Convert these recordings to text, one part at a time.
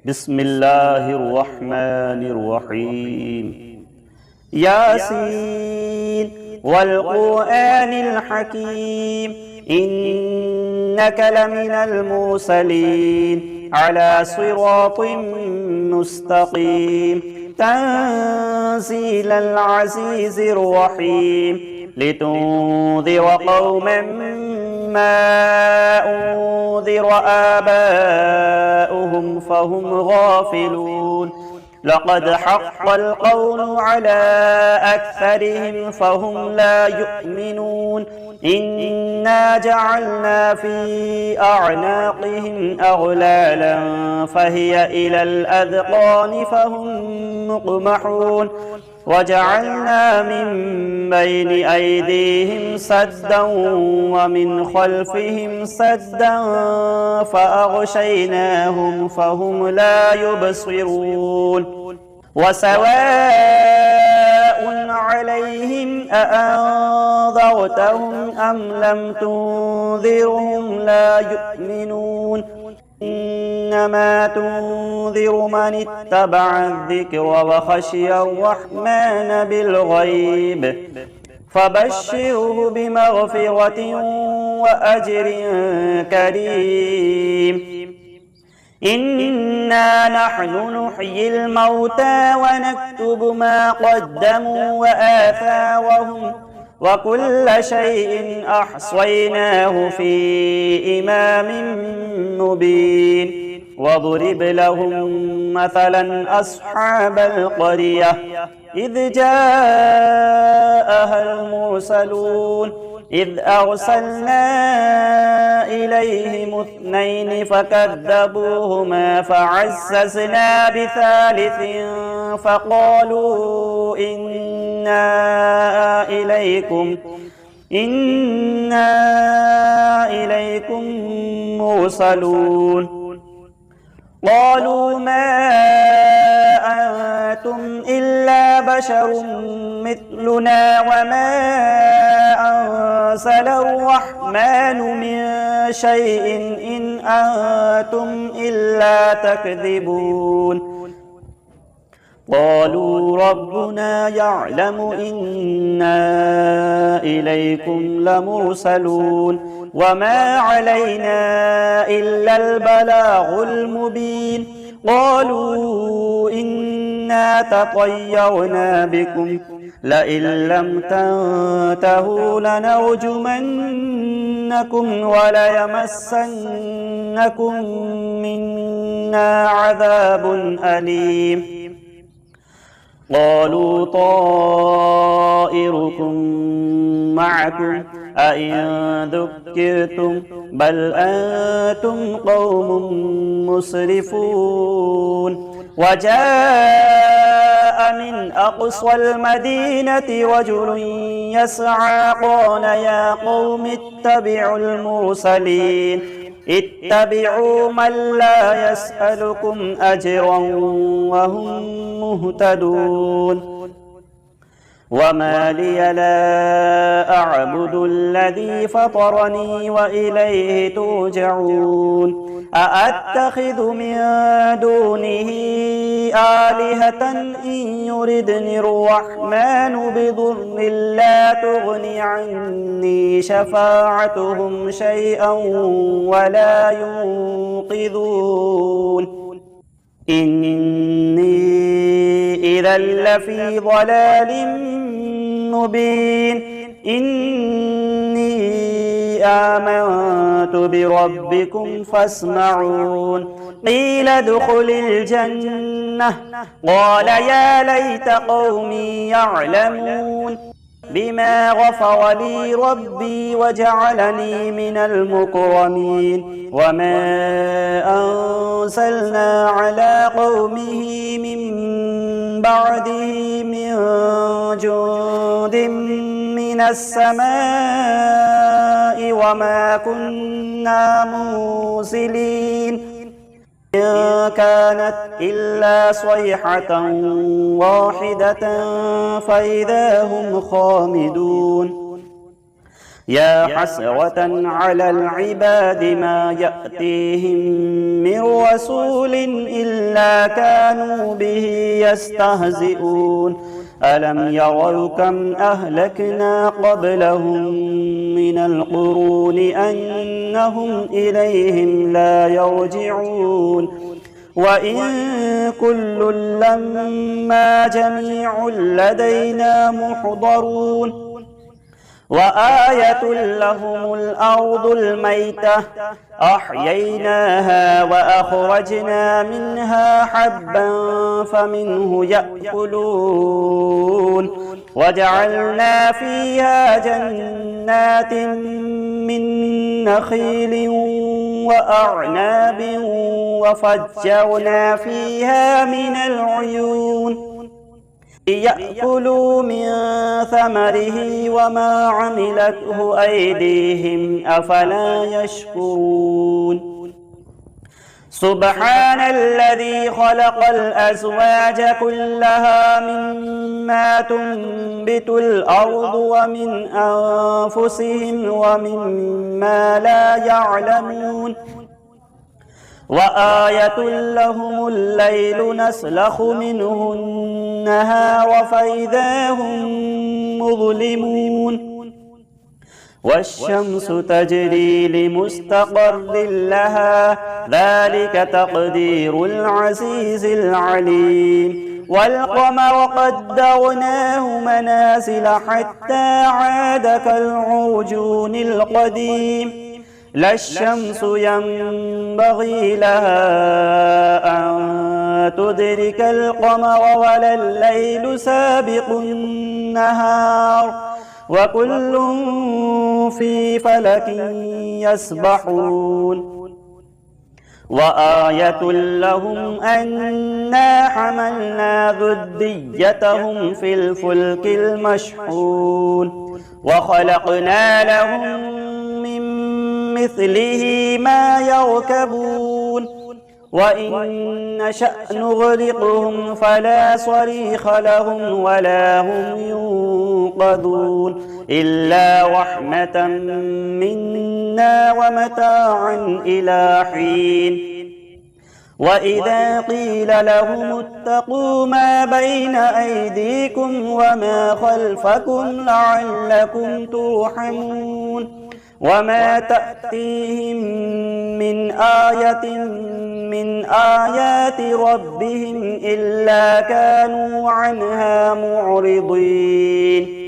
بسم الله الرحمن الرحيم ياسين والقرآن الحكيم إنك لمن المرسلين على صراط مستقيم تنزيل العزيز الرحيم لتنذر قوما ما أنذر آباؤهم فهم غافلون لقد حق القول على أكثرهم فهم لا يؤمنون إنا جعلنا في أعناقهم أغلالا فهي إلى الأذقان فهم مقمحون وجعلنا من بين أيديهم سدا ومن خلفهم سدا فأغشيناهم فهم لا يبصرون وسواء عليهم أأنذرتهم أم لم تنذرهم لا يؤمنون إنما تنذر من اتبع الذكر وخشي الرحمن بالغيب فبشره بمغفرة وأجر كريم إنا نحن نحيي الموتى ونكتب ما قدموا وآثارهم وكل شيء أحصيناه في إمام مبين واضرب لهم مثلا أصحاب القرية إذ جاءها المرسلون إذ أرسلنا إليهم اثنين فكذبوهما فعززنا بثالث فقالوا إنا إليكم مرسلون قالوا ما أنتم إلا بشر مثلنا وما أنزل الرحمن من شيء إن أنتم إلا تكذبون قالوا ربنا يعلم إنا إليكم لمرسلون وما علينا إلا البلاغ المبين قالوا إنا تطيرنا بكم لئن لم تنتهوا لنرجمنكم وليمسنكم منا عذاب أليم قالوا طائركم معكم أئن ذكرتم بل أنتم قوم مسرفون وجاء من أقصى المدينة رجل يسعى قال يا قوم اتبعوا المرسلين اتبعوا من لا يسألكم أجرا وهم مهتدون وما لي لا أعبد الذي فطرني وإليه ترجعون أأتخذ من دونه آلهة إن يردني الرحمن بضر لا تغني عني شفاعتهم شيئا ولا ينقذون إني إذا لفي ضلال مبين إني آمنت بربكم فاسمعون قيل ادخل الجنة قال يا ليت قومي يعلمون بما غفر لي ربي وجعلني من المكرمين وما أنزلنا على قومه من بعده من جند من السماء وما كنا منزلين إن كانت إلا صيحة واحدة فإذا هم خامدون يا حسرة على العباد ما يأتيهم من رسول إلا كانوا به يستهزئون ألم يروا كم أهلكنا قبلهم من القرون أنهم إليهم لا يرجعون وإن كل لما جميع لدينا محضرون وآية لهم الأرض الميتة أحييناها وأخرجنا منها حبا فمنه يأكلون وجعلنا فيها جنات من نخيل وأعناب وفجرنا فيها من العيون ليأكلوا من ثمره وما عملته أيديهم أفلا يشكرون سبحان الذي خلق الأزواج كلها مما تنبت الأرض ومن أنفسهم ومما لا يعلمون وآية لهم الليل نسلخ منه النهار فإذا هم مظلمون والشمس تجري لمستقر لها ذلك تقدير العزيز العليم والقمر قدرناه منازل حتى عاد كالعرجون القديم لا الشمس ينبغي لها أن تدرك القمر ولا الليل سابق النهار وكل في فلك يسبحون وآية لهم أنا حملنا ذريتهم في الفلك المشحون وخلقنا لهم من مثله ما يركبون وإن نشأ نغرقهم فلا صريخ لهم ولا هم ينقذون إلا رحمة منا ومتاعا إلى حين وإذا قيل لهم اتقوا ما بين أيديكم وما خلفكم لعلكم ترحمون وما تأتيهم من آية من آيات ربهم إلا كانوا عنها معرضين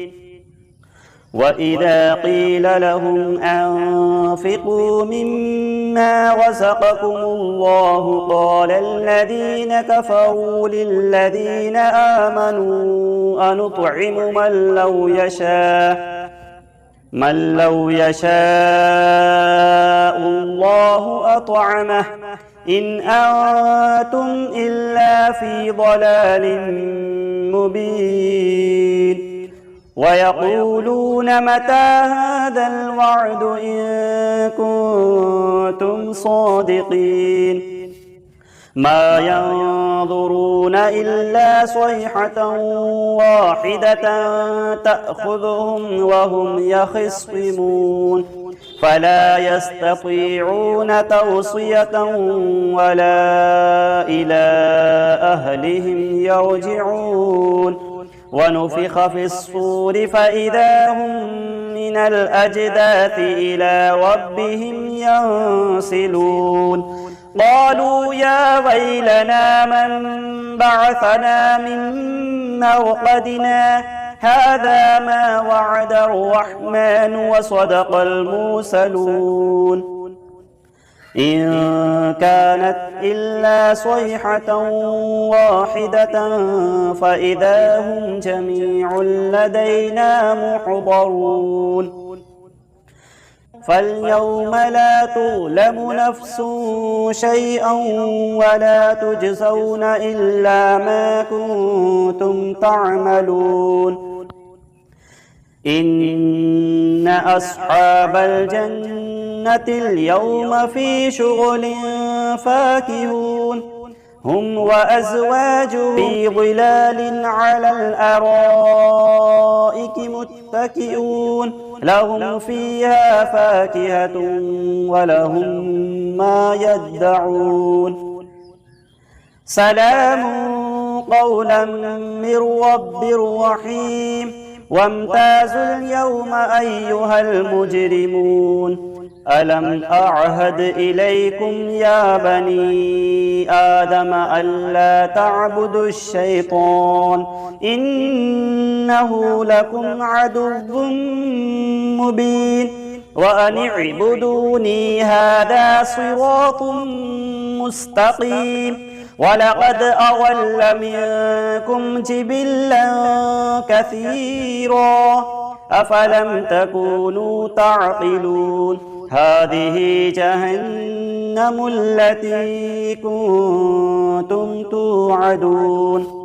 وإذا قيل لهم أنفقوا مما رزقكم الله قال الذين كفروا للذين آمنوا أنطعم من لو يشاء الله أطعمه إن أنتم إلا في ضلال مبين ويقولون متى هذا الوعد إن كنتم صادقين ما ينظرون إلا صيحة واحدة تأخذهم وهم يخصمون فلا يستطيعون توصية ولا إلى أهلهم يرجعون ونفخ في الصور فإذا هم من الأجداث إلى ربهم ينسلون قالوا يا ويلنا من بعثنا من مرقدنا هذا ما وعد الرحمن وصدق المرسلون إن كانت إلا صيحة واحدة فإذا هم جميع لدينا محضرون فاليوم لا تظلم نفس شيئا ولا تجزون إلا ما كنتم تعملون إن أصحاب الجنة اليوم في شغل فاكهون هم وأزواجهم في ظلال على الأرائك متكئون لهم فيها فاكهة ولهم ما يدعون سلام قولا من رب رحيم وامتازوا اليوم أيها المجرمون ألم أعهد إليكم يا بني آدم ألا تعبدوا الشيطان إنه لكم عدو مبين وأن اعبدوني هذا صراط مستقيم ولقد أضل منكم جبلا كثيرا أفلم تكونوا تعقلون هذه جهنم التي كنتم توعدون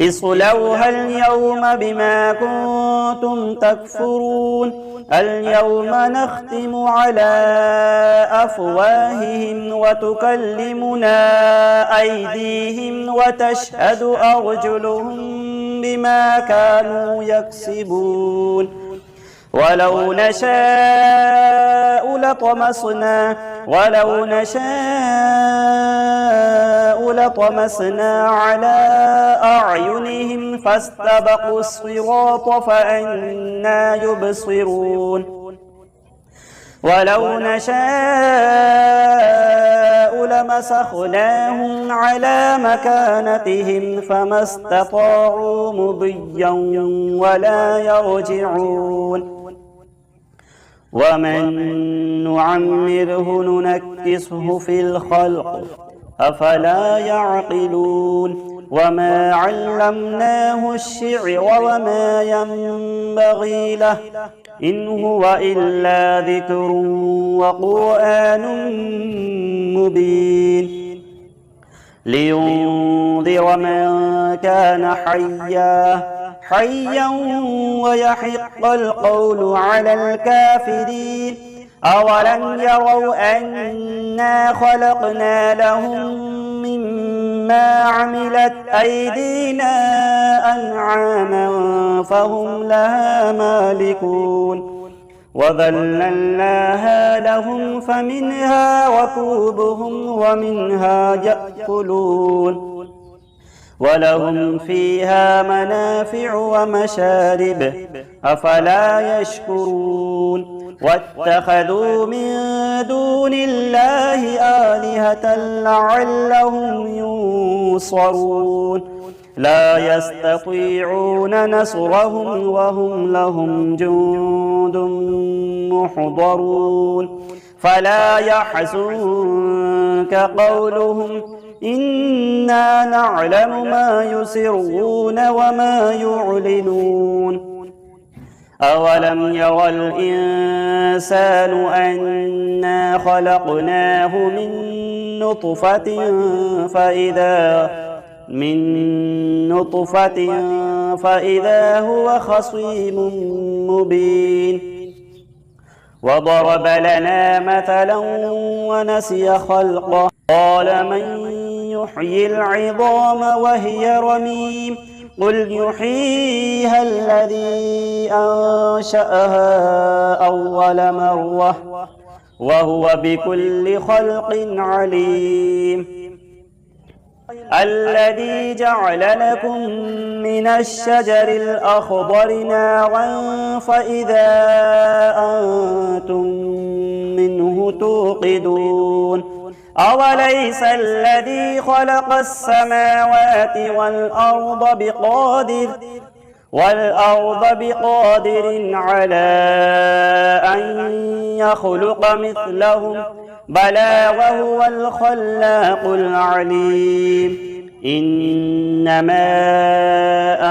اصلوها اليوم بما كنتم تكفرون اليوم نختم على أفواههم وتكلمنا أيديهم وتشهد أرجلهم بما كانوا يكسبون ولو نشاء لطمسنا على أعينهم فاستبقوا الصراط فأنى يبصرون ولو نشاء لمسخناهم على مكانتهم فما استطاعوا مضيا ولا يرجعون ومن نعمره ننكسه في الخلق أفلا يعقلون وما علمناه الشعر وما ينبغي له إن هو إلا ذكر وقرآن مبين لينذر من كان حيا ويحق القول على الكافرين أولم يروا أنا خلقنا لهم مما عملت أيدينا أنعاما فهم لها مالكون وذللناها لهم فمنها ركوبهم ومنها يأكلون ولهم فيها منافع ومشارب أفلا يشكرون واتخذوا من دون الله آلهة لعلهم ينصرون لا يستطيعون نصرهم وهم لهم جند محضرون فلا يحزنك قولهم إنا نعلم ما يسرون وما يعلنون أولم يرى الإنسان أنا خلقناه من نطفة فإذا هو خصيم مبين وضرب لنا مثلا ونسي خلقه قال من يحيي العظام وهي رميم قل يحييها الذي أنشأها أول مرة وهو بكل خلق عليم الذي جعل لكم من الشجر الأخضر نارا فإذا أنتم منه توقدون أوليس الذي خلق السماوات والأرض بقادر على أن يخلق مثلهم بلى وهو الخلاق العليم إنما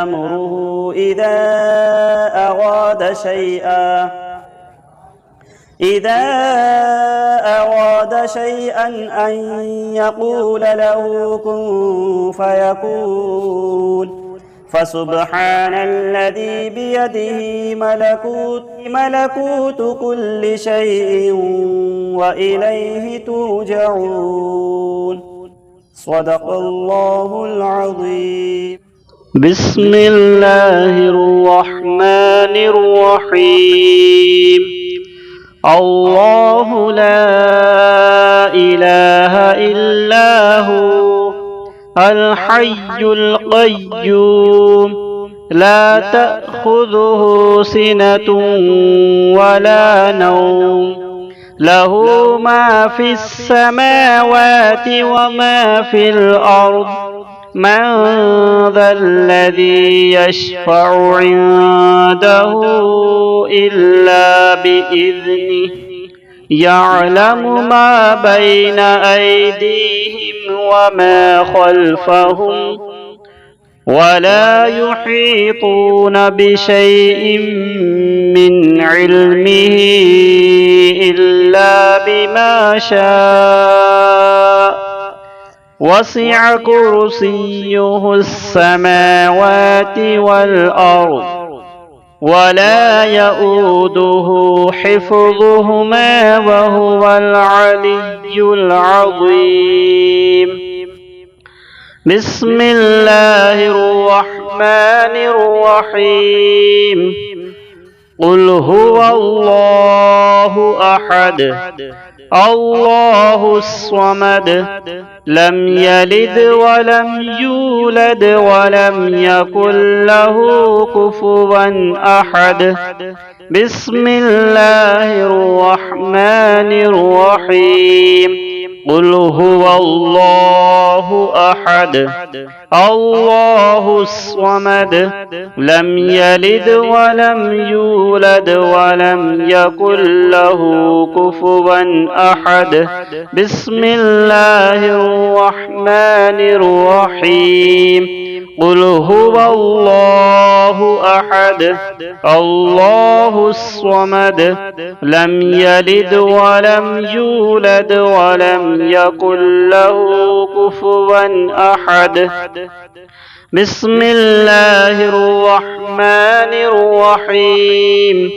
أمره إذا أراد شيئا أن يقول له كن فيكون فسبحان الذي بيده ملكوت كل شيء وإليه ترجعون صدق الله العظيم. بسم الله الرحمن الرحيم. الله لا إله إلا هو الحي القيوم لا تأخذه سنة ولا نوم له ما في السماوات وما في الأرض من ذا الذي يشفع عنده إلا بإذنه يعلم ما بين أيديهم وما خلفهم ولا يحيطون بشيء من علمه إلا بما شاء وسع كرسيه السماوات والأرض ولا يؤوده حفظهما وهو العلي العظيم. بسم الله الرحمن الرحيم. قل هو الله أحد الله الصمد لم يلد ولم يولد ولم يكن له كفوا أحد. بسم الله الرحمن الرحيم. قل هو الله أحد الله الصمد لم يلد ولم يولد ولم يكن له كفوا أحد. بسم الله الرحمن الرحيم. قل هو الله أحد الله الصمد لم يلد ولم يولد ولم يكن له كفوا أحد. بسم الله الرحمن الرحيم.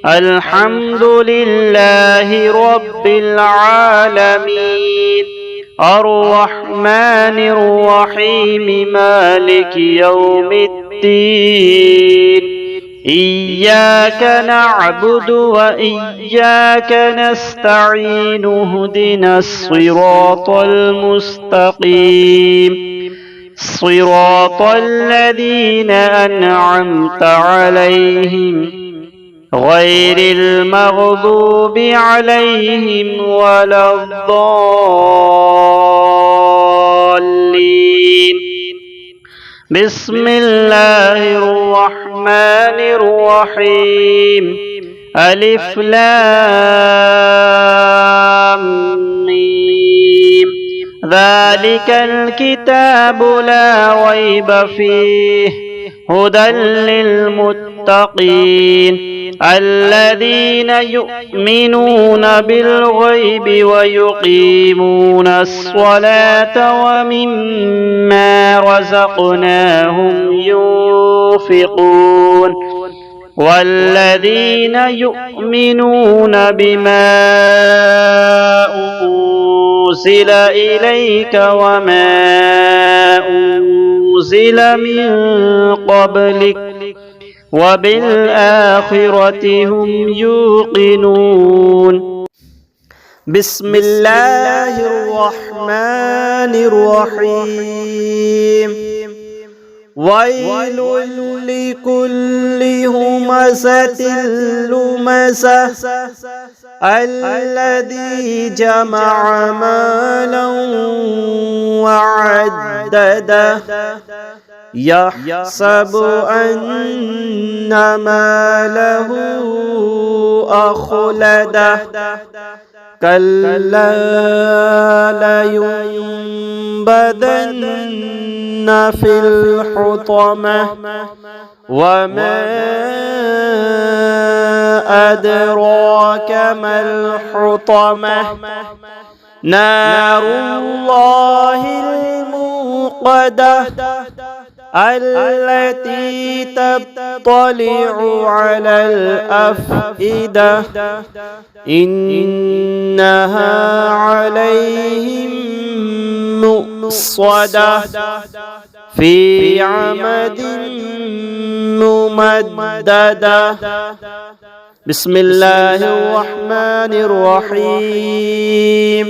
الحمد لله رب العالمين الرحمن الرحيم مالك يوم الدين إياك نعبد وإياك نستعين اهدنا الصراط المستقيم صراط الذين أنعمت عليهم غير المغضوب عليهم ولا الضالين. بسم الله الرحمن الرحيم. ألف لام ميم ذلك الكتاب لا ريب فيه هدى للمتقين الذين يؤمنون بالغيب ويقيمون الصلاة ومما رزقناهم ينفقون والذين يؤمنون بما أنزل إليك وما أنزل من قبلك وبالآخرة هم يوقنون. بسم الله الرحمن الرحيم. ويل لكل همزة لمزة الذي جمع مالا وعدده يحسب أن ماله أخلده كلا لينبذن في الحطمة وما أدراك ما الحطمة نار الله الموقدة التي تطلع على الأفئدة إنها عليهم مؤصدة في عمد ممددة. بسم الله الرحمن الرحيم.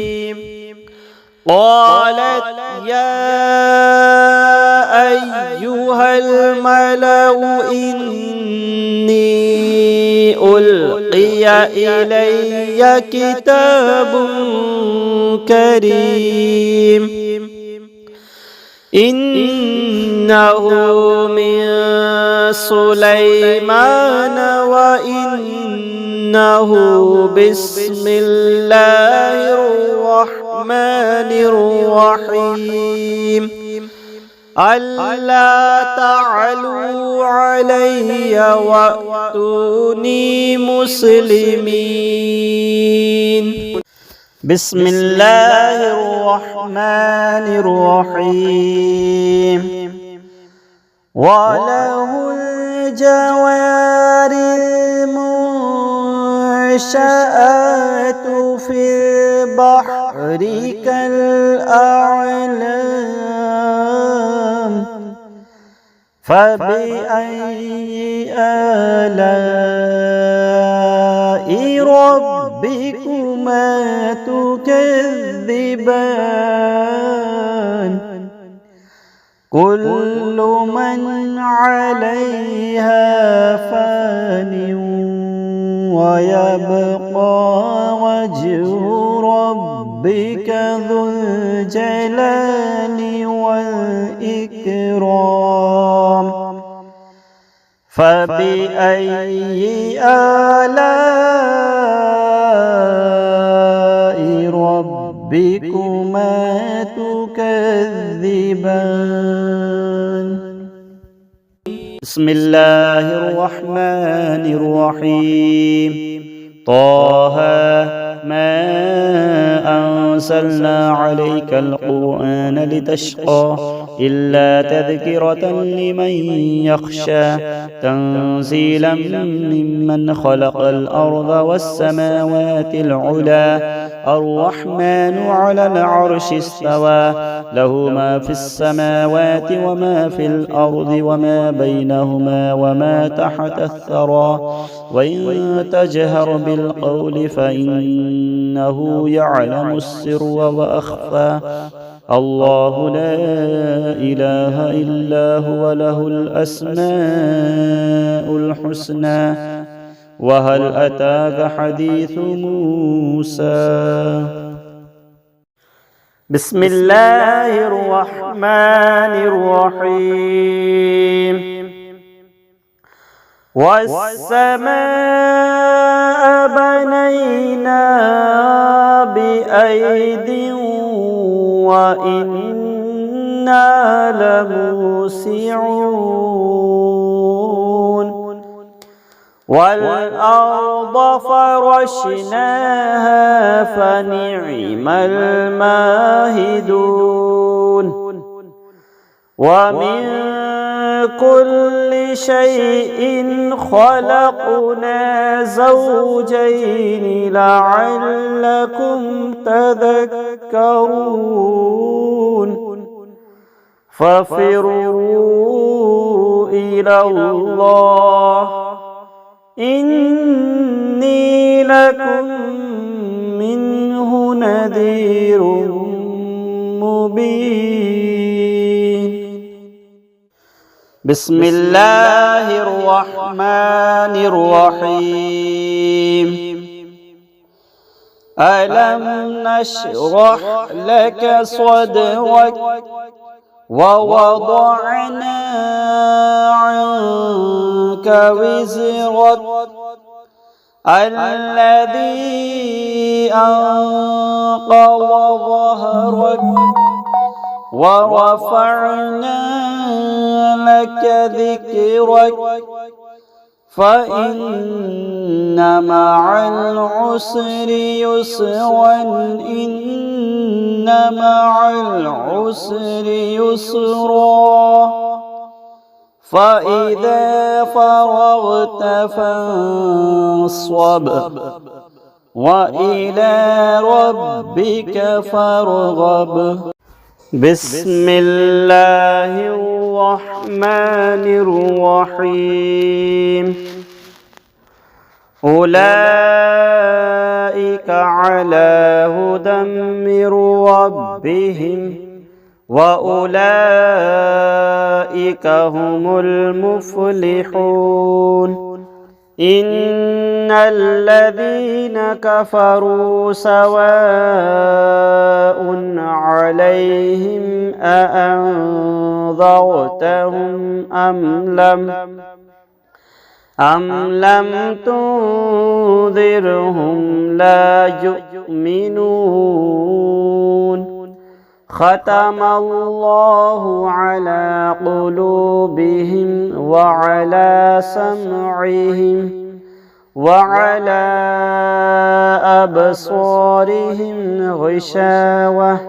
قالت يا أيها الملأ إني ألقي إلي كتاب كريم إنه من سليمان وإنه بسم الله الرحمن الرحيم ألا تعلوا علي وأتوني مسلمين. بسم الله الرحمن الرحيم. وله الجوار المنشآت في البحر كالأعلام فبأي آلاء ربكما تكذبان كل من عليها فان ويبقى وجه ربك ذو الجلال والإكرام فبأي آلاء ربكما تكذبان. بسم الله الرحمن الرحيم. طه ما أنزلنا عليك القرآن لتشقى إلا تذكرة لمن يخشى تنزيلا ممن خلق الأرض والسماوات العلى الرحمن على العرش استوى له ما في السماوات وما في الأرض وما بينهما وما تحت الثرى وإن تجهر بالقول فإنه يعلم السر وأخفى الله لا إله إلا هو له الأسماء الحسنى وهل أتاك حديث موسى. بسم الله الرحمن الرحيم. والسماء بنيناها بأيد وإنا لموسعون والأرض فرشناها فنعم الماهدون ومن كل شيء خلقنا زوجين لعلكم تذكرون ففروا إلى الله إني لكم منه نذير مبين. بسم الله الرحمن الرحيم. ألم نشرح لك صدرك ووضعنا عنك وزرك الذي أنقض ظهرك ورفعنا لك ذكرك فإن مع العسر يسرا إن مع العسر يسرا فإذا فرغت فانصب وإلى ربك فارغب. بسم الله الرحمن الرحيم أولئك على هدى من ربهم وأولئك هم المفلحون إن الذين كفروا سواء عليهم أأنذرتهم أم لم تنذرهم لا يؤمنون ختم الله على قلوبهم وعلى سمعهم وعلى أبصارهم غشاوة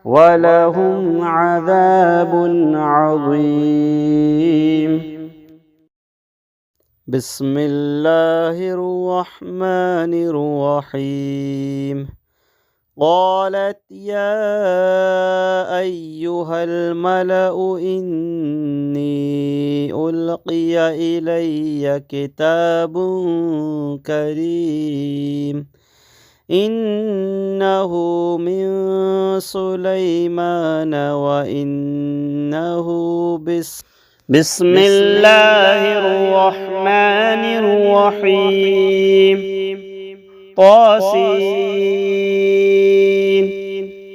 ولهم عذاب عظيم. بسم الله الرحمن الرحيم قالت يا أيها الملأ إني ألقي إلي كتاب كريم إنه من سليمان وإنه بسم الله الرحمن الرحيم طاسين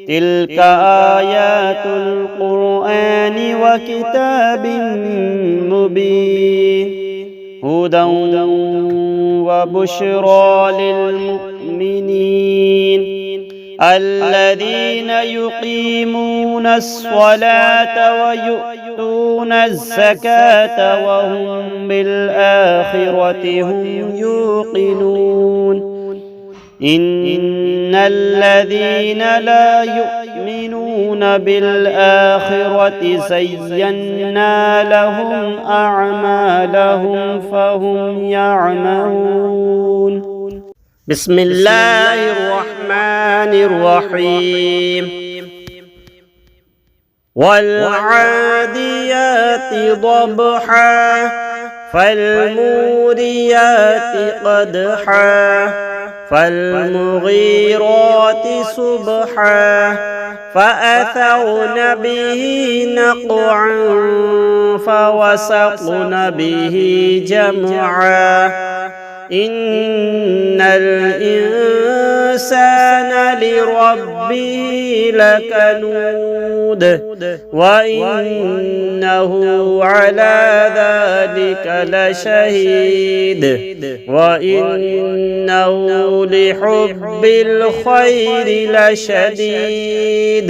تلك آيات القرآن وكتاب مبين هدى وبشرى للمؤمنين الذين يقيمون الصلاة ويؤتون الزكاة وهم بالآخرة هم يوقنون إن الذين لا يؤمنون بالآخرة زينا لهم أعمالهم فهم يعمهون. بسم الله الرحمن الرحيم والعاديات ضبحا فالموريات قدحا فالمغيرات صبحا فأثرن به نقعا فوسطن به جمعا إن الإنسان لربه لكنود وإنه على ذلك لشهيد وإنه لحب الخير لشديد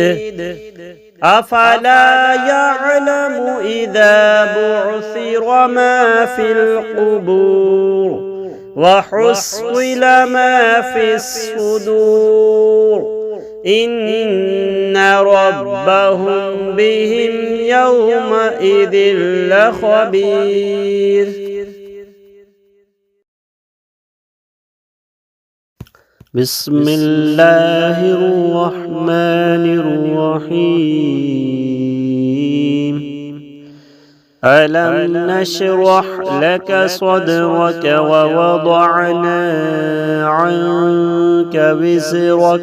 أفلا يعلم إذا بعثر ما في القبور وحصل ما في الصدور إن ربهم بهم يومئذ لخبير. بسم الله الرحمن الرحيم ألم نشرح لك صدرك ووضعنا عنك وزرك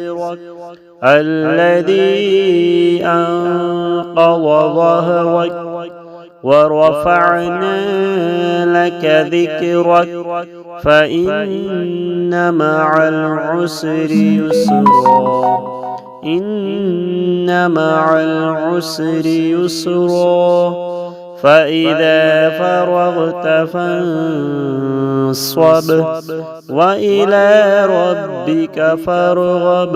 الذي أنقض ظهرك ورفعنا لك ذكرك فإن مع العسر يسرا إن مع العسر يسرا فإذا فرغت فانصب وإلى ربك فارغب